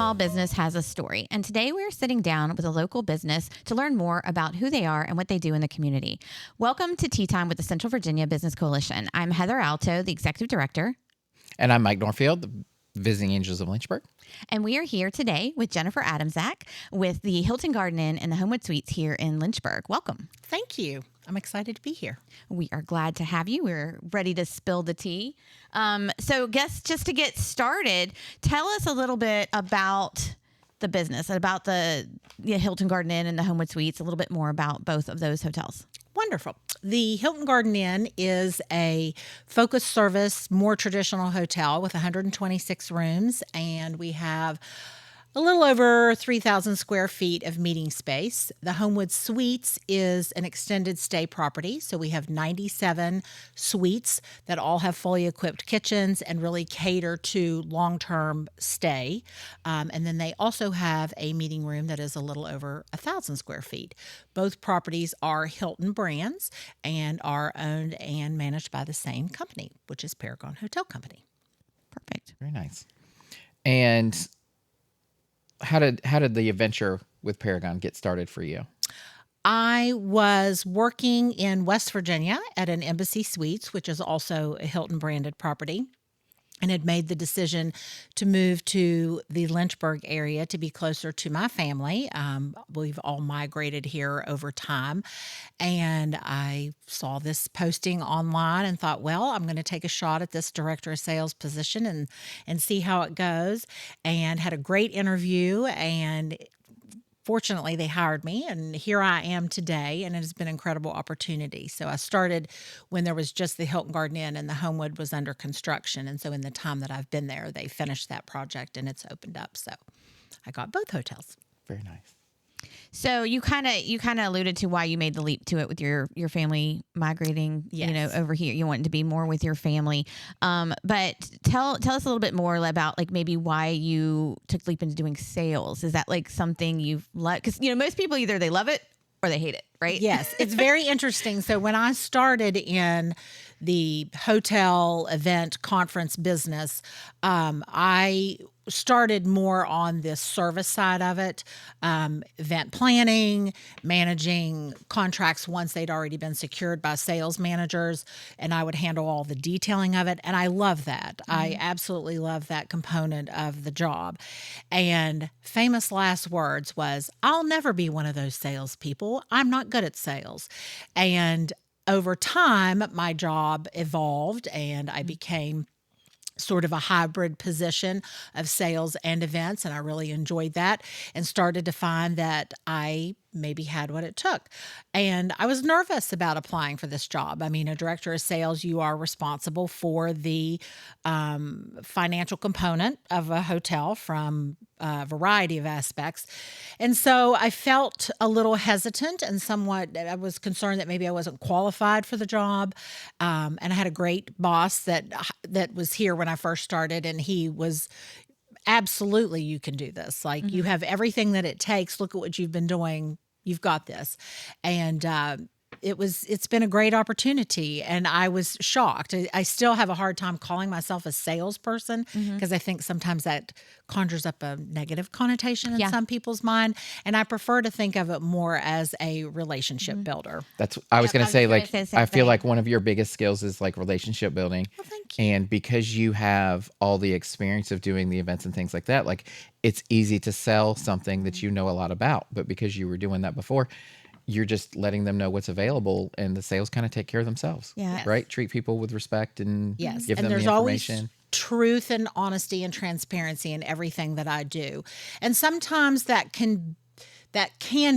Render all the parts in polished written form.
small business has a story, and today we're sitting down with a local business to learn more about who they are and what they do in the community. Welcome to Tea Time with the Central Virginia Business Coalition. I'm Heather Alto, the Executive Director. And I'm Mike Norfield, the Visiting Angels of Lynchburg. And we are here today with Jennifer Adamczyk with the Hilton Garden Inn and the Homewood Suites here in Lynchburg. Welcome. Thank you. I'm excited to be here. We are glad to have you. We're ready to spill the tea. So guess just to get started, tell us a little bit about the business, about the Hilton Garden Inn and the Homewood Suites, a little bit more about both of those hotels. Wonderful. The Hilton Garden Inn is a focus service, more traditional hotel with 126 rooms, and we have a little over 3,000 square feet of meeting space. The Homewood Suites is an extended stay property, so we have 97 suites that all have fully equipped kitchens and really cater to long-term stay. And then they also have a meeting room that is a little over 1,000 square feet. Both properties are Hilton brands and are owned and managed by the same company, which is Paragon Hotel Company. Perfect. Very nice. And how did the adventure with Paragon get started for you? I was working in West Virginia at an Embassy Suites, which is also a Hilton branded property, and had made the decision to move to the Lynchburg area to be closer to my family. We've all migrated here over time. And I saw this posting online and thought, well, I'm going to take a shot at this director of sales position and see how it goes. And had a great interview, and fortunately, they hired me, and here I am today, and it has been an incredible opportunity. So I started when there was just the Hilton Garden Inn and the Homewood was under construction. And so in the time that I've been there, they finished that project and it's opened up. So I got both hotels. Very nice. So you kind of alluded to why you made the leap to it with your family migrating, Yes. over here. You wanted to be more with your family. But tell us a little bit more about like maybe why you took the leap into doing sales. Is that like something you've loved? Because most people either they love it or they hate it, right? Yes, it's very interesting. So when I started in the hotel event conference business, I started more on this service side of it, event planning, managing contracts once they'd already been secured by sales managers, and I would handle all the detailing of it. And I love that. Mm-hmm. I absolutely love that component of the job. And famous last words was, I'll never be one of those salespeople. I'm not good at sales. And over time, my job evolved and I became sort of a hybrid position of sales and events. And I really enjoyed that and started to find that I maybe had what it took. And I was nervous about applying for this job. I mean, a director of sales, you are responsible for the financial component of a hotel from a variety of aspects. And so I felt a little hesitant and somewhat, I was concerned that maybe I wasn't qualified for the job. And I had a great boss that was here when I first started, and he was absolutely, you can do this. Like, you have everything that it takes. Look at what you've been doing. You've got this. And it's been a great opportunity. And I was shocked. I still have a hard time calling myself a salesperson because I think sometimes that conjures up a negative connotation in some people's mind. And I prefer to think of it more as a relationship builder. I was going to say, like, I feel like one of your biggest skills is like relationship building. Well, thank you. And because you have all the experience of doing the events and things like that, like, it's easy to sell something that you know a lot about. But because you were doing that before, you're just letting them know what's available, and the sales kind of take care of themselves. Yeah. Right? Treat people with respect and give and them the there's information. Always truth and honesty and transparency in everything that I do. And sometimes that can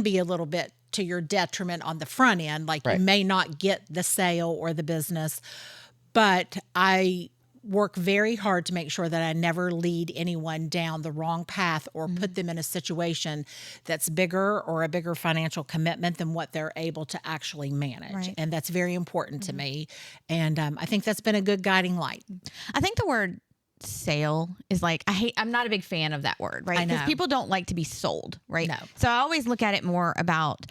be a little bit to your detriment on the front end. Like, Right. You may not get the sale or the business, but I work very hard to make sure that I never lead anyone down the wrong path or put them in a situation that's bigger or a bigger financial commitment than what they're able to actually manage. Right. And that's very important to me. And I think that's been a good guiding light. I think the word sale is like, I'm not a big fan of that word, right? I know. Because people don't like to be sold, right? No. So I always look at it more about,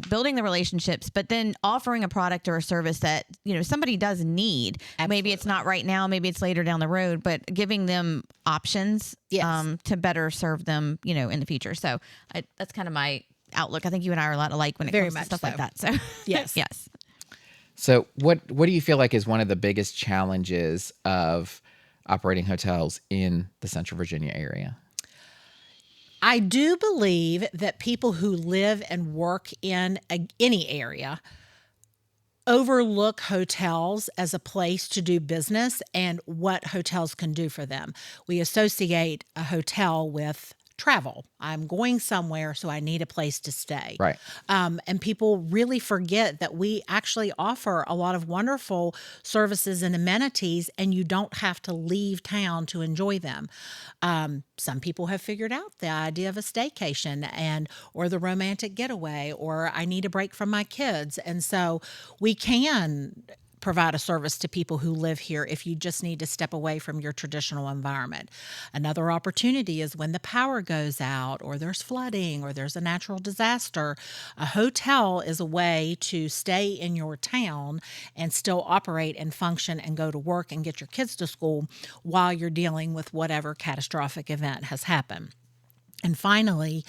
building the relationships, but then offering a product or a service that, somebody does need. Maybe it's not right now, maybe it's later down the road, but giving them options to better serve them, in the future. So that's kind of my outlook. I think you and I are a lot alike when it Very comes to much stuff so. like that. So Yes. yes. So what do you feel like is one of the biggest challenges of operating hotels in the Central Virginia area? I do believe that people who live and work in any area overlook hotels as a place to do business and what hotels can do for them. We associate a hotel with travel. I'm going somewhere, so I need a place to stay. Right. And people really forget that we actually offer a lot of wonderful services and amenities, and you don't have to leave town to enjoy them. Some people have figured out the idea of a staycation or the romantic getaway, or I need a break from my kids. And so we can provide a service to people who live here if you just need to step away from your traditional environment. Another opportunity is when the power goes out or there's flooding or there's a natural disaster. A hotel is a way to stay in your town and still operate and function and go to work and get your kids to school while you're dealing with whatever catastrophic event has happened. And finally,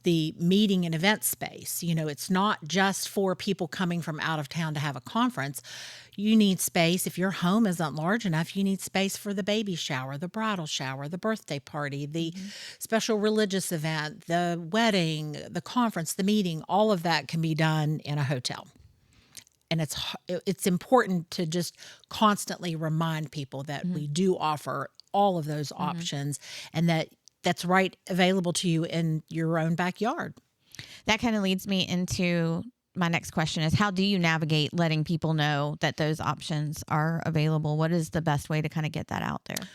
the meeting and event space. It's not just for people coming from out of town to have a conference. You need space. If your home isn't large enough, you need space for the baby shower, the bridal shower, the birthday party, the special religious event, the wedding, the conference, the meeting. All of that can be done in a hotel. And it's important to just constantly remind people that we do offer all of those options, and that's right available to you in your own backyard. That kind of leads me into my next question is, how do you navigate letting people know that those options are available? What is the best way to kind of get that out there?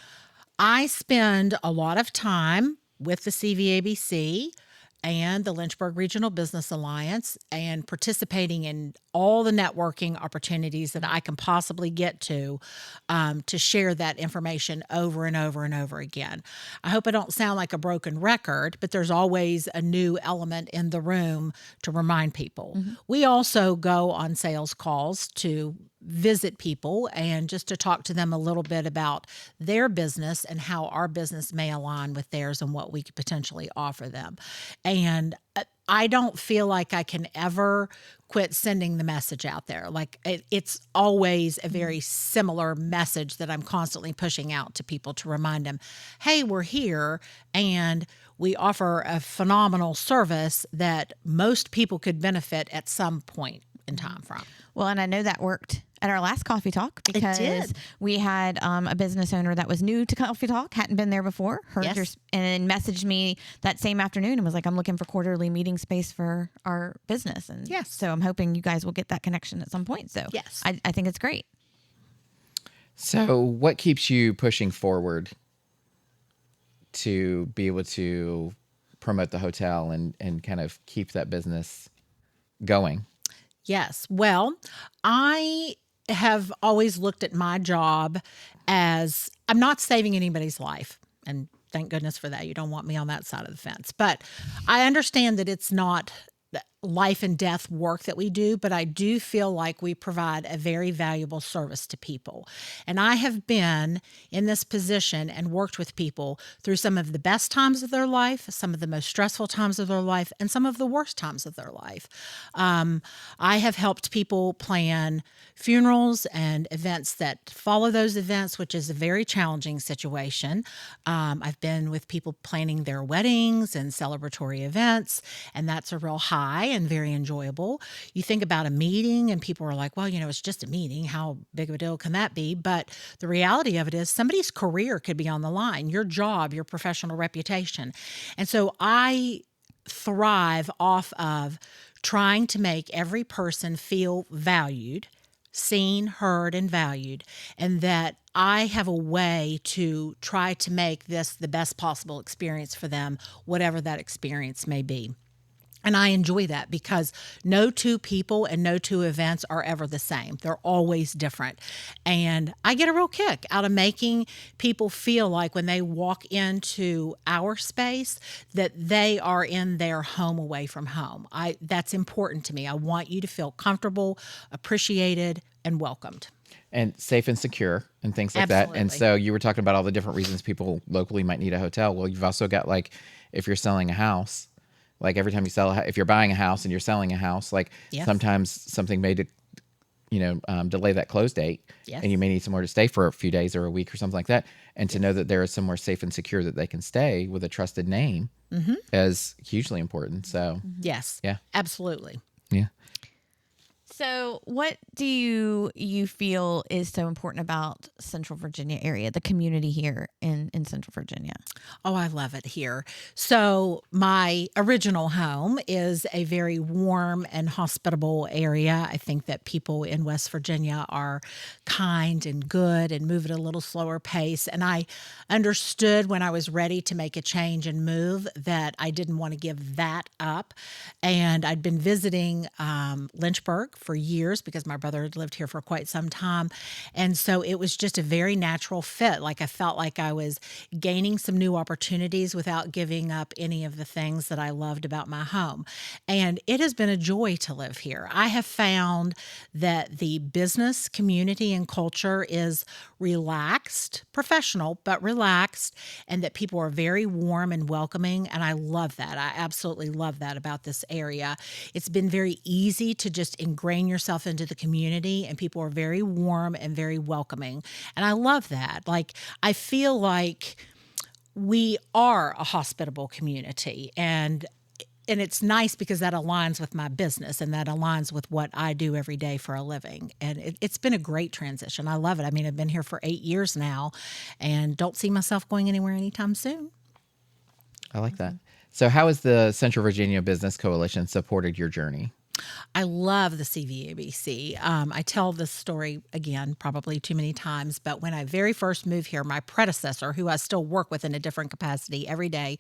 I spend a lot of time with the CVABC and the Lynchburg Regional Business Alliance and participating in all the networking opportunities that I can possibly get to share that information over and over and over again. I hope I don't sound like a broken record, but there's always a new element in the room to remind people. We also go on sales calls to visit people and just to talk to them a little bit about their business and how our business may align with theirs and what we could potentially offer them. And I don't feel like I can ever quit sending the message out there. Like it's always a very similar message that I'm constantly pushing out to people to remind them, hey, we're here and we offer a phenomenal service that most people could benefit at some point in time from. Well, and I know that worked at our last coffee talk because we had a business owner that was new to Coffee Talk, hadn't been there before, and messaged me that same afternoon and was like, I'm looking for quarterly meeting space for our business. And so I'm hoping you guys will get that connection at some point. So I think it's great. So what keeps you pushing forward to be able to promote the hotel and kind of keep that business going? Yes. Well, I have always looked at my job as I'm not saving anybody's life. And thank goodness for that. You don't want me on that side of the fence. But I understand that it's not life and death work that we do, but I do feel like we provide a very valuable service to people. And I have been in this position and worked with people through some of the best times of their life, some of the most stressful times of their life, and some of the worst times of their life. I have helped people plan funerals and events that follow those events, which is a very challenging situation. I've been with people planning their weddings and celebratory events, and that's a real high and very enjoyable. You think about a meeting and people are like, well, it's just a meeting. How big of a deal can that be? But the reality of it is somebody's career could be on the line, your job, your professional reputation. And so I thrive off of trying to make every person feel valued, seen, heard, and valued, and that I have a way to try to make this the best possible experience for them, whatever that experience may be. And I enjoy that because no two people and no two events are ever the same. They're always different. And I get a real kick out of making people feel like when they walk into our space that they are in their home away from home. That's important to me. I want you to feel comfortable, appreciated, and welcomed. And safe and secure and things like that. And Absolutely. so you were talking about all the different reasons people locally might need a hotel. Well, you've also got, like, if you're selling a house, like every time you sell, if you're buying a house and you're selling a house, like Yes. sometimes something may, delay that close date, Yes. and you may need somewhere to stay for a few days or a week or something like that. And to know that there is somewhere safe and secure that they can stay with a trusted name is hugely important. So, Yes. Yeah. Absolutely. yeah. So, what do you feel is so important about Central Virginia area, the community here in Central Virginia? Oh, I love it here. So, my original home is a very warm and hospitable area. I think that people in West Virginia are kind and good and move at a little slower pace. And I understood when I was ready to make a change and move that I didn't want to give that up. And I'd been visiting Lynchburg for years because my brother had lived here for quite some time. And so it was just a very natural fit. Like I felt like I was gaining some new opportunities without giving up any of the things that I loved about my home. And it has been a joy to live here. I have found that the business community and culture is relaxed, professional, but relaxed, and that people are very warm and welcoming. And I love that. I absolutely love that about this area. It's been very easy to just ingrain yourself into the community, and people are very warm and very welcoming. And I love that. Like, I feel like we are a hospitable community, and it's nice because that aligns with my business and that aligns with what I do every day for a living. And it's been a great transition. I love it. I mean, I've been here for 8 years now and don't see myself going anywhere anytime soon. I like that. So how has the Central Virginia Business Coalition supported your journey? I love the CVABC. I tell this story again, probably too many times, but when I very first moved here, my predecessor, who I still work with in a different capacity every day,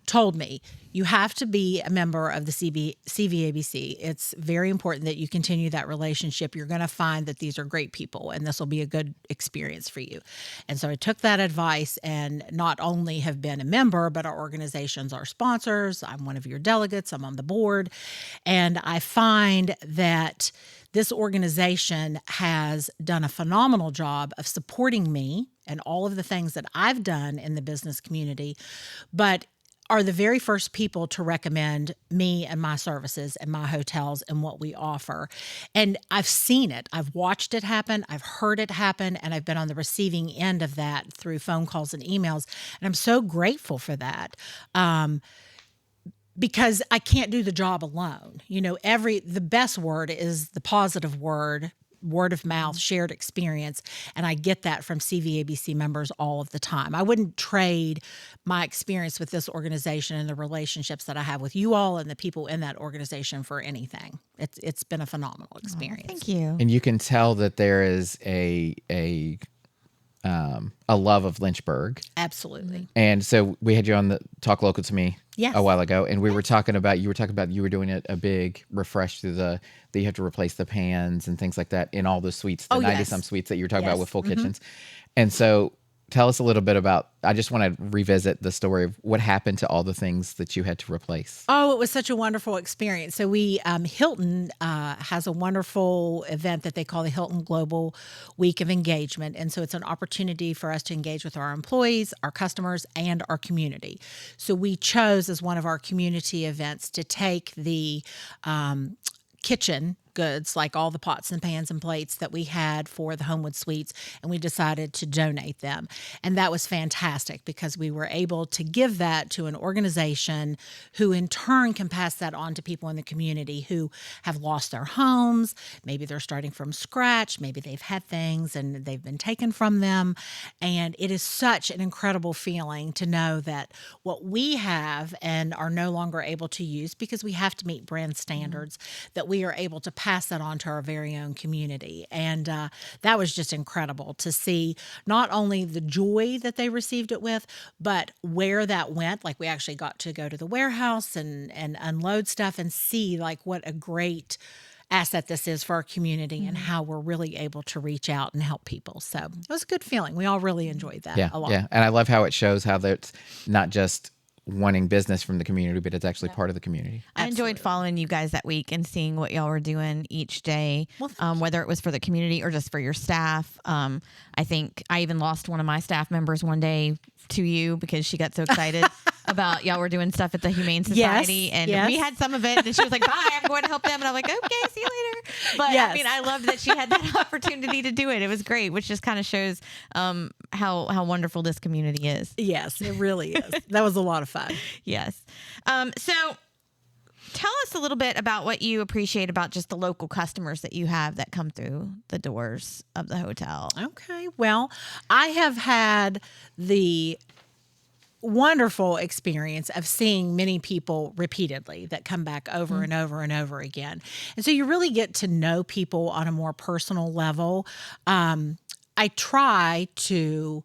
told me, you have to be a member of the CVABC. It's very important that you continue that relationship. You're going to find that these are great people and this will be a good experience for you. And so I took that advice and not only have been a member, but our organizations are sponsors. I'm one of your delegates. I'm on the board. And I find that this organization has done a phenomenal job of supporting me and all of the things that I've done in the business community, but are the very first people to recommend me and my services and my hotels and what we offer. And I've seen it. I've watched it happen. I've heard it happen. And I've been on the receiving end of that through phone calls and emails. And I'm so grateful for that. Because I can't do the job alone. You know, the best word is the positive word of mouth, shared experience. And I get that from CVABC members all of the time. I wouldn't trade my experience with this organization and the relationships that I have with you all and the people in that organization for anything. It's been a phenomenal experience. Thank you. And you can tell that there is a love of Lynchburg. Absolutely. And so we had you on the Talk Local to Me Yes. a while ago, and we were talking about, you were doing a big refresh through that you have to replace the pans and things like that in all the suites, the 90 some suites that you were talking about Yes. with full kitchens. And so tell us a little bit about, I just want to revisit the story of what happened to all the things that you had to replace. Oh, it was such a wonderful experience. So Hilton has a wonderful event that they call the Hilton Global Week of Engagement. And so it's an opportunity for us to engage with our employees, our customers, and our community. So we chose as one of our community events to take the kitchen goods, like all the pots and pans and plates that we had for the Homewood suites, and we decided to donate them. And that was fantastic because we were able to give that to an organization who in turn can pass that on to people in the community who have lost their homes. Maybe they're starting from scratch. Maybe they've had things and they've been taken from them. And it is such an incredible feeling to know that what we have and are no longer able to use because we have to meet brand standards, that we are able to pass that on to our very own community. And that was just incredible to see not only the joy that they received it with, but where that went. Like we actually got to go to the warehouse and unload stuff and see like what a great asset this is for our community and how we're really able to reach out and help people. So it was a good feeling. We all really enjoyed that a lot. Yeah. And I love how it shows how that's not just wanting business from the community, but it's actually part of the community. I enjoyed following you guys that week and seeing what y'all were doing each day, whether it was for the community or just for your staff. I think I even lost one of my staff members one day to you because she got so excited about y'all were doing stuff at the Humane Society. And we had some of it. And she was like, bye, I'm going to help them. And I'm like, okay, see you later. But I mean, I loved that she had that opportunity to do it. It was great, which just kind of shows how wonderful this community is. Yes, it really is. That was a lot of fun. Yes. So tell us a little bit about what you appreciate about just the local customers that you have that come through the doors of the hotel. Okay. Well, I have had the wonderful experience of seeing many people repeatedly that come back over and over and over again. And so you really get to know people on a more personal level. I try to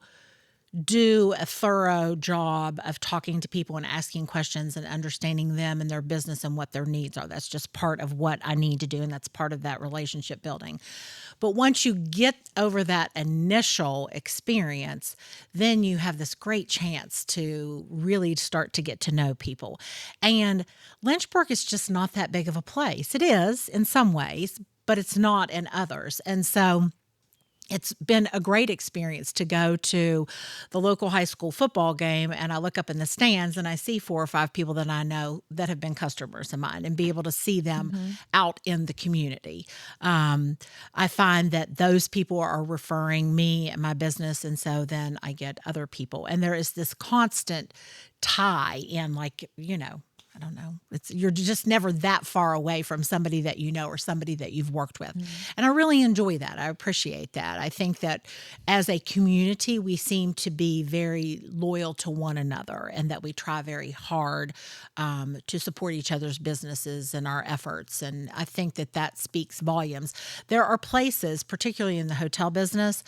do a thorough job of talking to people and asking questions and understanding them and their business and what their needs are. That's just part of what I need to do, and that's part of that relationship building. But once you get over that initial experience, then you have this great chance to really start to get to know people. And Lynchburg is just not that big of a place. It is in some ways, but it's not in others. And so it's been a great experience to go to the local high school football game, and I look up in the stands and I see 4 or 5 people that I know that have been customers of mine, and be able to see them out in the community. I find that those people are referring me and my business, and so then I get other people. And there is this constant tie in, like, I don't know. You're just never that far away from somebody that you know or somebody that you've worked with. And I really enjoy that. I appreciate that. I think that as a community, we seem to be very loyal to one another, and that we try very hard to support each other's businesses and our efforts. And I think that speaks volumes. There are places, particularly in the hotel business,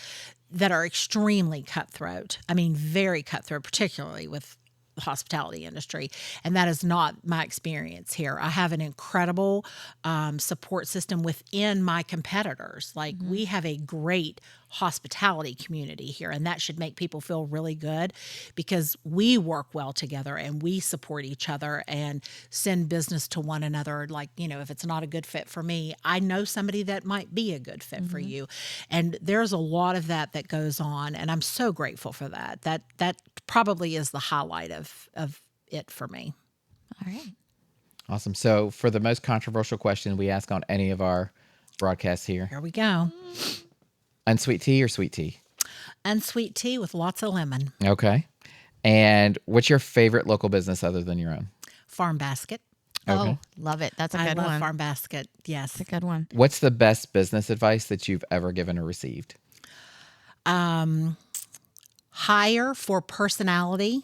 that are extremely cutthroat. I mean, very cutthroat, particularly with the hospitality industry. And that is not my experience here. I have an incredible support system within my competitors. Like we have a great hospitality community here, and that should make people feel really good, because we work well together and we support each other and send business to one another. Like, if it's not a good fit for me, I know somebody that might be a good fit for you. And there's a lot of that goes on, and I'm so grateful for that. That probably is the highlight of it for me. All right. Awesome. So for the most controversial question we ask on any of our broadcasts here, Here we go. unsweet tea or sweet tea? Unsweet tea with lots of lemon. Okay. And what's your favorite local business other than your own? Farm Basket. Okay. Oh, love it. That's a I good love one. Farm Basket. Yes. That's a good one. What's the best business advice that you've ever given or received? Hire for personality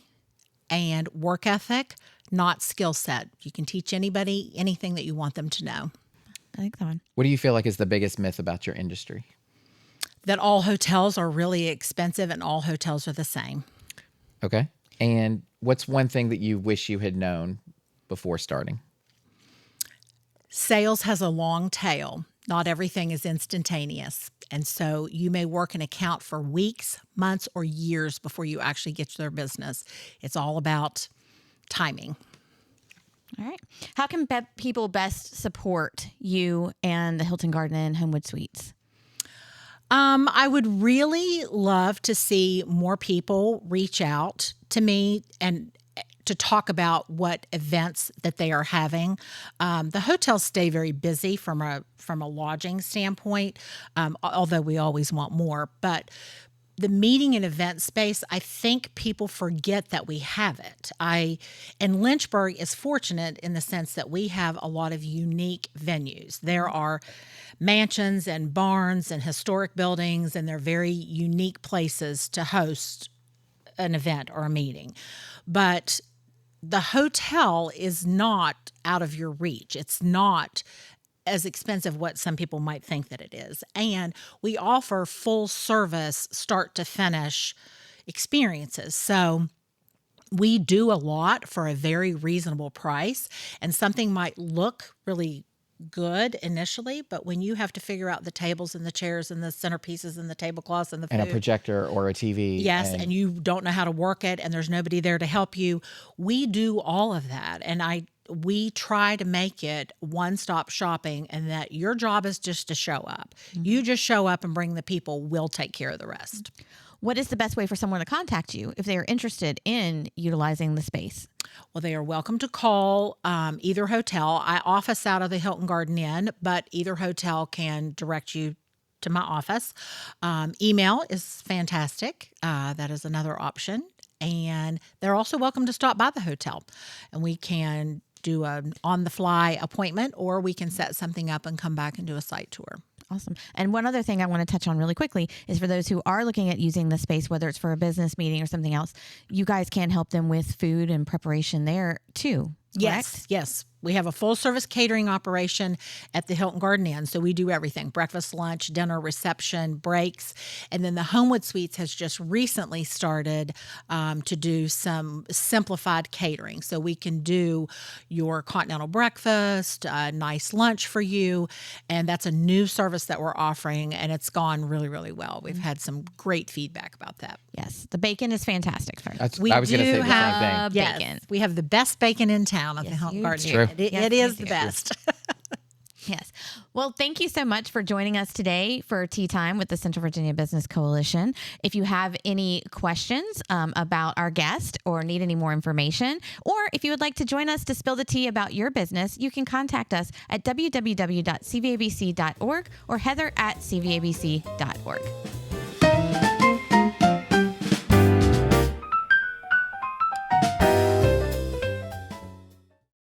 and work ethic, not skill set. You can teach anybody anything that you want them to know. I like that one. What do you feel like is the biggest myth about your industry? That all hotels are really expensive and all hotels are the same. Okay. And what's one thing that you wish you had known before starting? Sales has a long tail. Not everything is instantaneous. And so you may work an account for weeks, months, or years before you actually get to their business. It's all about timing. All right. How can people best support you and the Hilton Garden Inn Homewood Suites? I would really love to see more people reach out to me and to talk about what events that they are having. The hotels stay very busy from a lodging standpoint, although we always want more. But the meeting and event space, I think people forget that we have it. And Lynchburg is fortunate in the sense that we have a lot of unique venues. There are mansions and barns and historic buildings, and they're very unique places to host an event or a meeting. But the hotel is not out of your reach. It's not as expensive what some people might think that it is. And we offer full service, start to finish experiences. So we do a lot for a very reasonable price, and something might look really good initially, but when you have to figure out the tables and the chairs and the centerpieces and the tablecloths and the food, And a projector or a TV. yes, and you don't know how to work it and there's nobody there to help you, we do all of that. And we try to make it one-stop shopping, and that your job is just to show up. You just show up and bring the people. We'll take care of the rest. What is the best way for someone to contact you if they are interested in utilizing the space? Well, they are welcome to call either hotel. I office out of the Hilton Garden Inn, but either hotel can direct you to my office. Email is fantastic. That is another option. And they're also welcome to stop by the hotel, and we can do an on-the-fly appointment, or we can set something up and come back and do a site tour. Awesome. And one other thing I want to touch on really quickly is for those who are looking at using the space, whether it's for a business meeting or something else, you guys can help them with food and preparation there too. Correct? Yes. We have a full service catering operation at the Hilton Garden Inn. So we do everything: breakfast, lunch, dinner, reception, breaks. And then the Homewood Suites has just recently started to do some simplified catering. So we can do your continental breakfast, a nice lunch for you. And that's a new service that we're offering, and it's gone really, really well. We've had some great feedback about that. Yes. The bacon is fantastic. I was going to say the same thing. Yes, bacon. we have the best bacon in town at the Yes, Hilton you Garden do. Inn. True. It Yes, is you the do. best. Yes. Well, thank you so much for joining us today for Tea Time with the Central Virginia Business Coalition. If you have any questions about our guest or need any more information, or if you would like to join us to spill the tea about your business, you can contact us at www.cvabc.org or heather@cvabc.org.